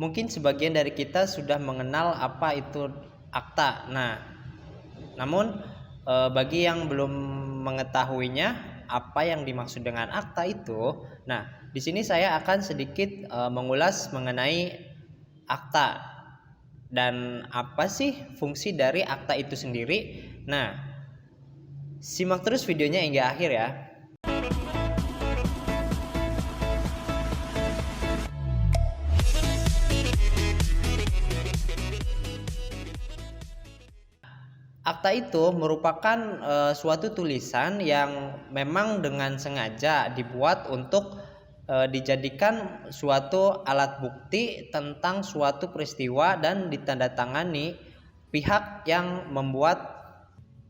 Mungkin sebagian dari kita sudah mengenal apa itu akta. Namun bagi yang belum mengetahuinya apa yang dimaksud dengan akta itu, di sini saya akan sedikit mengulas mengenai akta dan apa sih fungsi dari akta itu sendiri. Simak terus videonya hingga akhir ya. Akta itu merupakan suatu tulisan yang memang dengan sengaja dibuat untuk dijadikan suatu alat bukti tentang suatu peristiwa dan ditandatangani pihak yang membuat.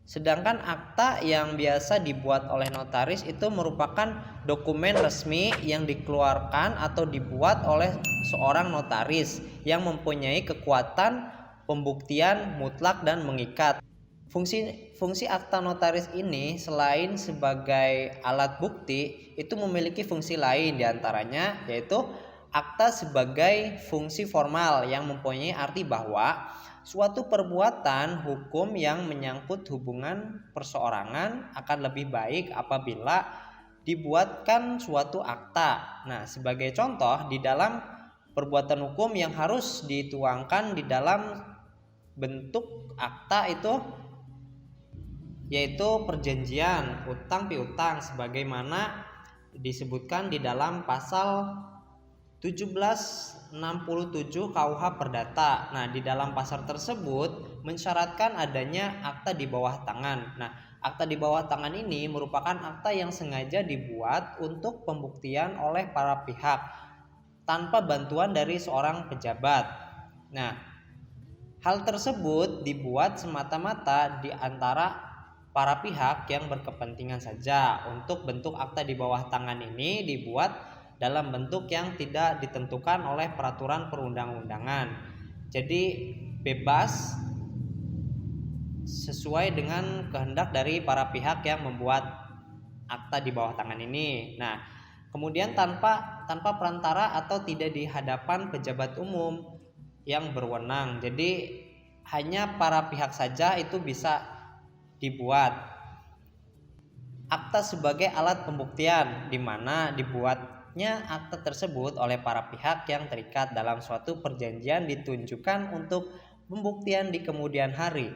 Sedangkan akta yang biasa dibuat oleh notaris itu merupakan dokumen resmi yang dikeluarkan atau dibuat oleh seorang notaris yang mempunyai kekuatan pembuktian mutlak dan mengikat. Fungsi akta notaris ini selain sebagai alat bukti itu memiliki fungsi lain, diantaranya yaitu akta sebagai fungsi formal yang mempunyai arti bahwa suatu perbuatan hukum yang menyangkut hubungan perseorangan akan lebih baik apabila dibuatkan suatu akta. Sebagai contoh, di dalam perbuatan hukum yang harus dituangkan di dalam bentuk akta itu yaitu perjanjian utang piutang sebagaimana disebutkan di dalam pasal 1767 KUH Perdata. Di dalam pasal tersebut mensyaratkan adanya akta di bawah tangan. Akta di bawah tangan ini merupakan akta yang sengaja dibuat untuk pembuktian oleh para pihak tanpa bantuan dari seorang pejabat. Hal tersebut dibuat semata-mata di antara para pihak yang berkepentingan saja. Untuk bentuk akta di bawah tangan ini dibuat dalam bentuk yang tidak ditentukan oleh peraturan perundang-undangan. Jadi bebas sesuai dengan kehendak dari para pihak yang membuat akta di bawah tangan ini. Kemudian tanpa perantara atau tidak di hadapan pejabat umum yang berwenang. Jadi hanya para pihak saja itu bisa dibuat. Akta sebagai alat pembuktian, di mana dibuatnya akta tersebut oleh para pihak yang terikat dalam suatu perjanjian ditunjukkan untuk pembuktian di kemudian hari.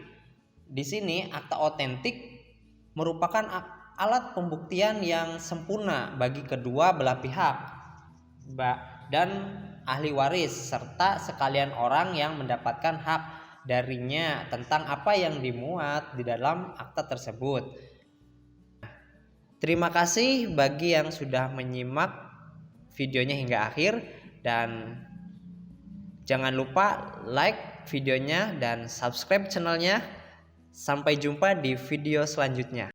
Di sini akta otentik merupakan alat pembuktian yang sempurna bagi kedua belah pihak dan ahli waris serta sekalian orang yang mendapatkan hak darinya tentang apa yang dimuat di dalam akta tersebut. Terima kasih bagi yang sudah menyimak videonya hingga akhir, dan jangan lupa like videonya dan subscribe channelnya. Sampai jumpa di video selanjutnya.